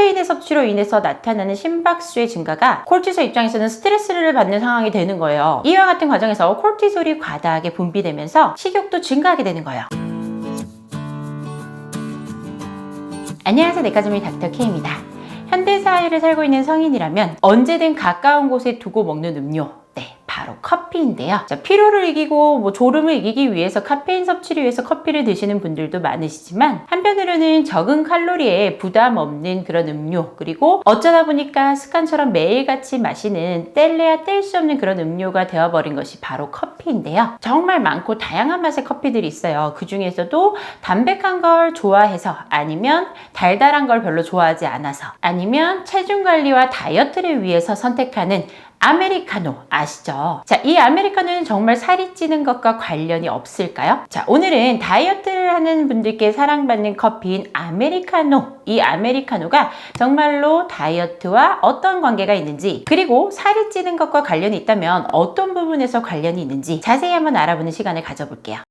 카페인의 섭취로 인해서 나타나는 심박수의 증가가 콜티솔 입장에서는 스트레스를 받는 상황이 되는 거예요. 이와 같은 과정에서 콜티솔이 과다하게 분비되면서 식욕도 증가하게 되는 거예요. 안녕하세요, 내과전문의 닥터 K입니다. 현대사회를 살고 있는 성인이라면 언제든 가까운 곳에 두고 먹는 음료, 바로 커피인데요. 자, 피로를 이기고 졸음을 이기기 위해서 카페인 섭취를 위해서 커피를 드시는 분들도 많으시지만, 한편으로는 적은 칼로리에 부담 없는 그런 음료, 그리고 어쩌다 보니까 습관처럼 매일같이 마시는 뗄래야 뗄 수 없는 그런 음료가 되어버린 것이 바로 커피인데요. 정말 많고 다양한 맛의 커피들이 있어요. 그 중에서도 담백한 걸 좋아해서, 아니면 달달한 걸 별로 좋아하지 않아서, 아니면 체중 관리와 다이어트를 위해서 선택하는 아메리카노 아시죠? 자, 이 아메리카노는 정말 살이 찌는 것과 관련이 없을까요? 자, 오늘은 다이어트를 하는 분들께 사랑받는 커피인 아메리카노, 이 아메리카노가 정말로 다이어트와 어떤 관계가 있는지, 그리고 살이 찌는 것과 관련이 있다면 어떤 부분에서 관련이 있는지 자세히 한번 알아보는 시간을 가져볼게요.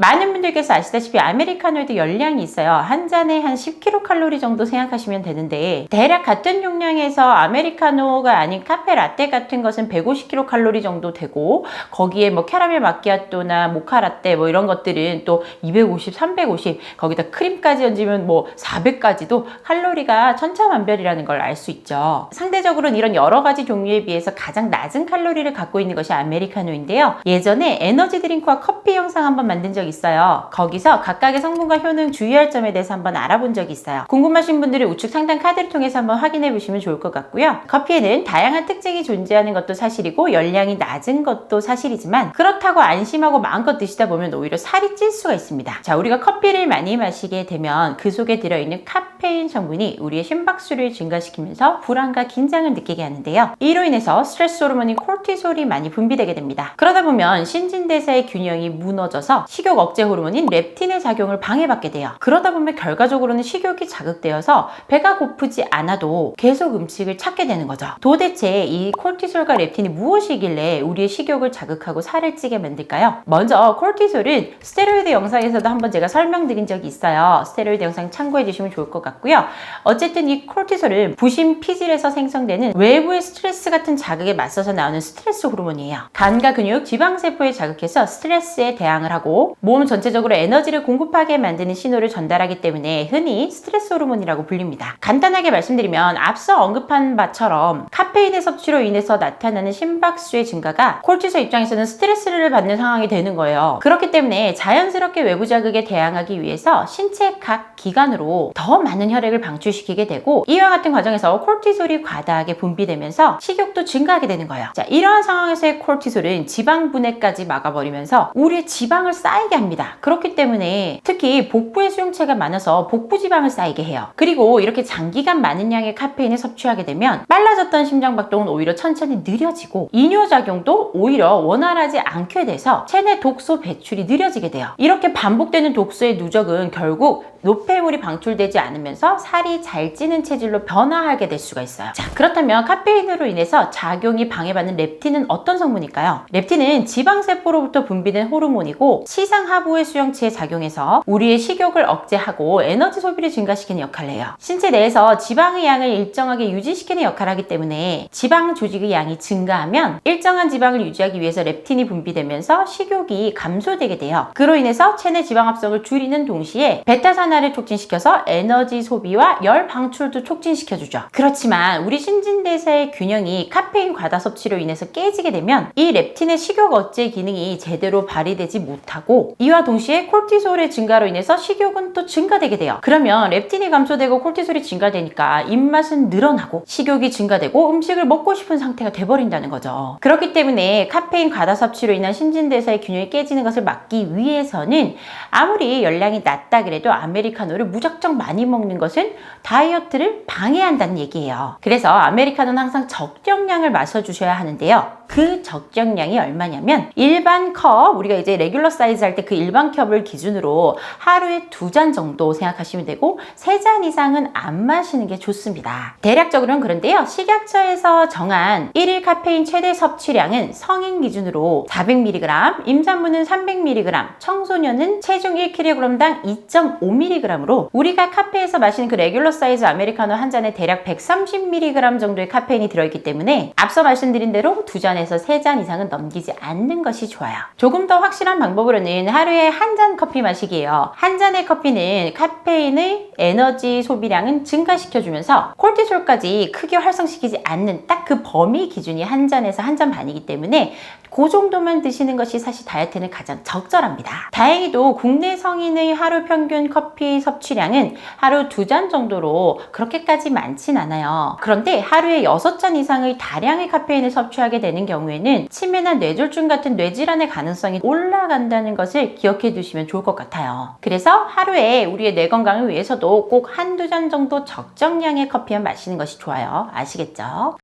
많은 분들께서 아시다시피 아메리카노에도 열량이 있어요. 한 잔에 한 10kcal 정도 생각하시면 되는데, 대략 같은 용량에서 아메리카노가 아닌 카페 라떼 같은 것은 150kcal 정도 되고, 거기에 캐러멜 마키아토나 모카 라떼 이런 것들은 또 250, 350, 거기다 크림까지 얹으면 400까지도 칼로리가 천차만별이라는 걸 알 수 있죠. 상대적으로는 이런 여러 가지 종류에 비해서 가장 낮은 칼로리를 갖고 있는 것이 아메리카노인데요. 예전에 에너지 드링크와 커피 영상 한번 만든 적이 있어요. 거기서 각각의 성분과 효능, 주의할 점에 대해서 한번 알아본 적이 있어요. 궁금하신 분들은 우측 상단 카드를 통해서 한번 확인해 보시면 좋을 것 같고요. 커피에는 다양한 특징이 존재하는 것도 사실이고 열량이 낮은 것도 사실이지만, 그렇다고 안심하고 마음껏 드시다 보면 오히려 살이 찔 수가 있습니다. 자, 우리가 커피를 많이 마시게 되면 그 속에 들어있는 카페인 성분이 우리의 심박수를 증가시키면서 불안과 긴장을 느끼게 하는데요. 이로 인해서 스트레스 호르몬인 콜티솔이 많이 분비되게 됩니다. 그러다 보면 신진대사의 균형이 무너져서 식욕 억제 호르몬인 렙틴의 작용을 방해받게 돼요. 그러다 보면 결과적으로는 식욕이 자극되어서 배가 고프지 않아도 계속 음식을 찾게 되는 거죠. 도대체 이 콜티솔과 렙틴이 무엇이길래 우리의 식욕을 자극하고 살을 찌게 만들까요? 먼저 콜티솔은 스테로이드 영상에서도 한번 제가 설명드린 적이 있어요. 스테로이드 영상 참고해 주시면 좋을 것 같고요. 어쨌든 이 콜티솔은 부신 피질에서 생성되는 외부의 스트레스 같은 자극에 맞서서 나오는 스트레스 호르몬이에요. 간과 근육, 지방세포에 자극해서 스트레스에 대항을 하고 몸 전체적으로 에너지를 공급하게 만드는 신호를 전달하기 때문에 흔히 스트레스 호르몬이라고 불립니다. 간단하게 말씀드리면 앞서 언급한 바처럼 카페인의 섭취로 인해서 나타나는 심박수의 증가가 콜티솔 입장에서는 스트레스를 받는 상황이 되는 거예요. 그렇기 때문에 자연스럽게 외부 자극에 대항하기 위해서 신체 각 기관으로 더 많은 혈액을 방출시키게 되고, 이와 같은 과정에서 콜티솔이 과다하게 분비되면서 식욕도 증가하게 되는 거예요. 자, 이러한 상황에서의 콜티솔은 지방 분해까지 막아버리면서 우리의 지방을 쌓이게 합니다. 그렇기 때문에 특히 복부에 수용체가 많아서 복부 지방을 쌓이게 해요. 그리고 이렇게 장기간 많은 양의 카페인을 섭취하게 되면 빨라졌던 심장박동은 오히려 천천히 느려지고, 이뇨작용도 오히려 원활하지 않게 돼서 체내 독소 배출이 느려지게 돼요. 이렇게 반복되는 독소의 누적은 결국 노폐물이 방출되지 않으면서 살이 잘 찌는 체질로 변화하게 될 수가 있어요. 자, 그렇다면 카페인으로 인해서 작용이 방해받는 렙틴은 어떤 성분일까요? 렙틴은 지방세포로부터 분비된 호르몬이고, 치상 하부의 수용체에 작용해서 우리의 식욕을 억제하고 에너지 소비를 증가시키는 역할을 해요. 신체 내에서 지방의 양을 일정하게 유지시키는 역할을 하기 때문에 지방 조직의 양이 증가하면 일정한 지방을 유지하기 위해서 렙틴이 분비되면서 식욕이 감소되게 돼요. 그로 인해서 체내 지방 합성을 줄이는 동시에 베타산화를 촉진시켜서 에너지 소비와 열 방출도 촉진시켜주죠. 그렇지만 우리 신진대사의 균형이 카페인 과다 섭취로 인해서 깨지게 되면 이 렙틴의 식욕 억제 기능이 제대로 발휘되지 못하고, 이와 동시에 콜티솔의 증가로 인해서 식욕은 또 증가되게 돼요. 그러면 렙틴이 감소되고 콜티솔이 증가되니까 입맛은 늘어나고 식욕이 증가되고 음식을 먹고 싶은 상태가 돼버린다는 거죠. 그렇기 때문에 카페인 과다 섭취로 인한 신진대사의 균형이 깨지는 것을 막기 위해서는 아무리 열량이 낮다 그래도 아메리카노를 무작정 많이 먹는 것은 다이어트를 방해한다는 얘기예요. 그래서 아메리카노는 항상 적정량을 마셔주셔야 하는데요. 그 적정량이 얼마냐면, 일반 컵, 우리가 이제 레귤러 사이즈 할 때 때 그 일반 컵을 기준으로 하루에 2잔 정도 생각하시면 되고 3잔 이상은 안 마시는 게 좋습니다. 대략적으로는 그런데요. 식약처에서 정한 1일 카페인 최대 섭취량은 성인 기준으로 400mg, 임산부는 300mg, 청소년은 체중 1kg당 2.5mg으로 우리가 카페에서 마시는 그 레귤러 사이즈 아메리카노 한 잔에 대략 130mg 정도의 카페인이 들어있기 때문에 앞서 말씀드린 대로 2잔에서 3잔 이상은 넘기지 않는 것이 좋아요. 조금 더 확실한 방법으로는 하루에 한 잔 커피 마시기예요. 한 잔의 커피는 카페인의 에너지 소비량은 증가시켜주면서 콜티솔까지 크게 활성시키지 않는 딱 그 범위 기준이 한 잔에서 한 잔 반이기 때문에 그 정도만 드시는 것이 사실 다이어트는 가장 적절합니다. 다행히도 국내 성인의 하루 평균 커피 섭취량은 하루 2잔 정도로 그렇게까지 많진 않아요. 그런데 하루에 6잔 이상의 다량의 카페인을 섭취하게 되는 경우에는 치매나 뇌졸중 같은 뇌질환의 가능성이 올라간다는 것을 기억해 두시면 좋을 것 같아요. 그래서 하루에 우리의 뇌 건강을 위해서도 꼭 1~2잔 정도 적정량의 커피만 마시는 것이 좋아요. 아시겠죠?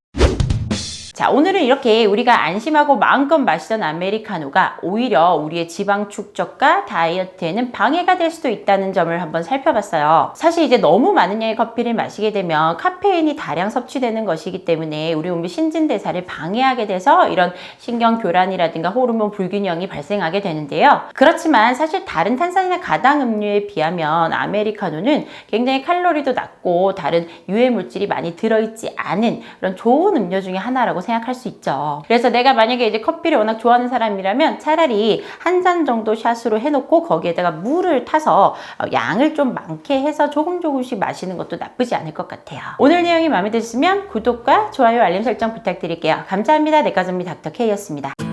자, 오늘은 이렇게 우리가 안심하고 마음껏 마시던 아메리카노가 오히려 우리의 지방 축적과 다이어트에는 방해가 될 수도 있다는 점을 한번 살펴봤어요. 사실 이제 너무 많은 양의 커피를 마시게 되면 카페인이 다량 섭취되는 것이기 때문에 우리 몸의 신진대사를 방해하게 돼서 이런 신경교란이라든가 호르몬 불균형이 발생하게 되는데요. 그렇지만 사실 다른 탄산이나 가당 음료에 비하면 아메리카노는 굉장히 칼로리도 낮고 다른 유해 물질이 많이 들어있지 않은 그런 좋은 음료 중에 하나라고 생각할 수 있죠. 그래서 내가 만약에 이제 커피를 워낙 좋아하는 사람이라면 차라리 한 잔 정도 샷으로 해놓고 거기에다가 물을 타서 양을 좀 많게 해서 조금씩 마시는 것도 나쁘지 않을 것 같아요. 오늘 내용이 마음에 드셨으면 구독과 좋아요, 알림 설정 부탁드릴게요. 감사합니다. 내과전문의 닥터 K였습니다.